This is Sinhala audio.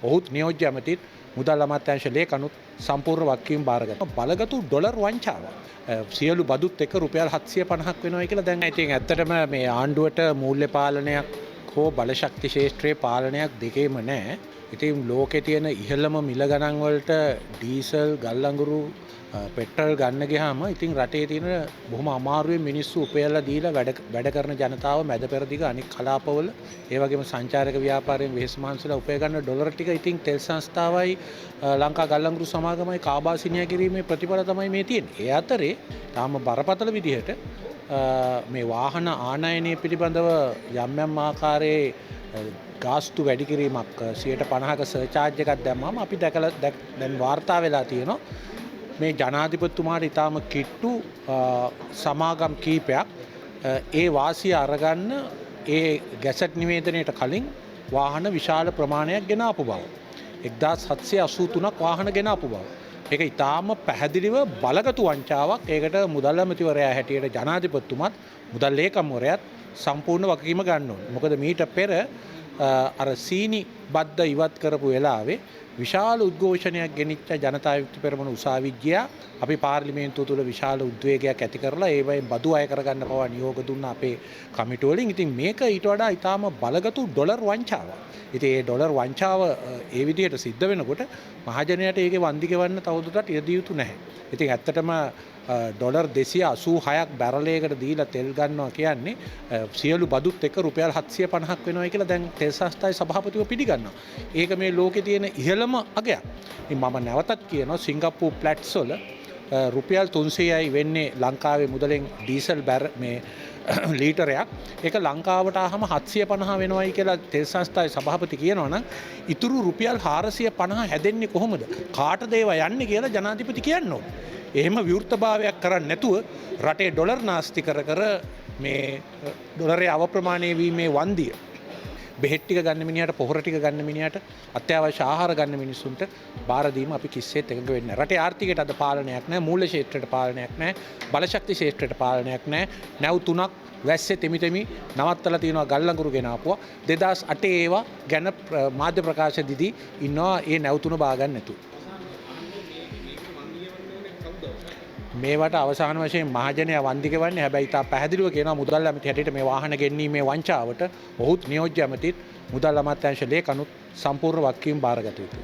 ඔහුත් නියෝජ්‍ය ඇමතිත් මුදල් අමාත්‍යාංශ ලේකනුත් සම්පූර්ණ වගකීම් බාරගත්තා. බලගතු ඩොලර් වංචාව. සියලු බදුත් එක්ක රුපියල් 750ක් වෙනවා කියලා දැන් ඉතින් ඇත්තටම මේ ආණ්ඩුවට මූල්‍ය පාලනයක් හෝ බලශක්ති ශේෂ්ත්‍රයේ පාලනයක් දෙකේම නැහැ. ඉතින් ලෝකේ තියෙන ඉහළම මිල ගණන් වලට ඩීසල්, ගල් අඟුරු, පෙට්‍රල් ගන්න ගියාම ඉතින් රටේ තියෙන බොහොම අමාරුවෙන් මිනිස්සු උපයලා දීලා වැඩ කරන ජනතාව මැද පෙරදිග අනික් කලාපවල ඒ වගේම සංචාරක ව්‍යාපාරයෙන් වෙහෙස මහන්සිලා උපය ගන්න ඩොලර් ටික ඉතින් තෙල් සංස්ථාවයි ලංකා ගල් අඟුරු සමාගමයි කාබාසිනියා කිරීමේ ප්‍රතිඵල තමයි මේ තියෙන්නේ. ඒ අතරේ තාම බරපතල විදිහට මේ වාහන ආනයනය පිළිබඳව යම් ආකාරයේ ගාස්තු වැඩි කිරීමක් 50%ක සර්චාර්ජ් එකක් දැම්මම අපි දැන් වාර්තා වෙලා තියෙනවා මේ ජනාධිපතිතුමාට ඉතාම කිට්ටු සමාගම් කීපයක් ඒ වාසිය අරගන්න ඒ ගැසට් නිවේදනයට කලින් වාහන විශාල ප්‍රමාණයක් ගෙන ආපු බව. 1783ක් වාහන ගෙන ආපු බව. ඒක ඉතාම පැහැදිලිව බලගතු වංචාවක්. ඒකට මුදල් ඇමතිවරයා හැටියට ජනාධිපතිතුමත් මුදල් ලේකම්වරයාත් සම්පූර්ණ වගකීම ගන්න ඕනේ. මොකද මීට පෙර අර සීනි බද්ද ඉවත් කරපු වෙලාවේ විශාල උද්ඝෝෂණයක් ගෙනිච්ච ජනතා විමුක්ති පෙරමුණ උසාවි ගියා. අපි පාර්ලිමේන්තුව තුළ විශාල උද්වේගයක් ඇති කරලා ඒ වගේ බදු අය කරගන්න පවා නියෝග දුන්නා අපේ කමිටුව වලින්. ඉතින් මේක ඊට වඩා ඊටාම බලගතු ඩොලර් වංචාවක්. ඉතින් ඒ ඩොලර් වංචාව ඒ විදිහට සිද්ධ වෙනකොට මහජනයාට ඒකේ වන්දි ගෙවන්න තවදුරටත් ඉඩ දිය යුතු නැහැ. ඉතින් ඇත්තටම ඩොලර් 286ක් බැරලයකට දීලා තෙල් ගන්නවා කියන්නේ සියලු බදුත් එක්ක රුපියල් 750ක් වෙනවා කියලා දැන් තෙල් සංස්ථාවේ සභාපතිව පිළිගන්නවා. ඒක මේ ලෝකේ තියෙන ඉහළම අගයක්. ඉතින් මම නැවතත් කියනවා සිංගප්පූර් ප්ලැට්ස් වල රුපියල් 300යි වෙන්නේ ලංකාවේ මුදලෙන් ඩීසල් මේ ලීටරයක්. ඒක ලංකාවට ආවම 750 වෙනවයි කියලා තෙල් සංස්ථාවේ සභාපති කියනවා නම් ඉතුරු රුපියල් 450 හැදෙන්නේ කොහොමද? කාටද ඒවා යන්නේ කියලා ජනාධිපති කියන්න ඕනේ. එහෙම විවෘතභාවයක් කරන්නේ නැතුව රටේ ඩොලර් නාස්ති කර මේ ඩොලරේ අවප්‍රමාණය වීමේ වන්දිය බෙහෙත් ටික ගන්න මිනිහට පොහොර ටික ගන්න මිනිහට අත්‍යවශ්‍ය ආහාර ගන්න මිනිසුන්ට බාර දීම අපි කිසිසේත් එකඟ වෙන්නේ නැහැ. රටේ ආර්ථිකයට අද පාලනයක් නැහැ, මූල්‍ය ක්ෂේත්‍රයට පාලනයක් නැහැ, බලශක්ති ක්ෂේත්‍රයට පාලනයක් නැහැ. නැව් තුනක් වැස්සේ තෙමි නවත්තලා තියෙනවා ගල් අඟුරු ගෙන ආපුවා. 2008 ඒවා ගැන මාධ්‍ය ප්‍රකාශ දීදී ඉන්නවා ඒ නැව් තුන බා ගන්න නැතුව. මේවට අවසාන වශයෙන් මහජනයා වන්දි ගෙවන්නේ. හැබැයි තා පැහැදිලිව කියනවා මුදල් ඇමති හැටියට මේ වාහන ගෙන්වීමේ වංචාවට ඔහුත් නියෝජ්‍ය ඇමතිත් මුදල් අමාත්‍යාංශ ලේකනුත් සම්පූර්ණ වගකීම් බාරගත යුතුයි.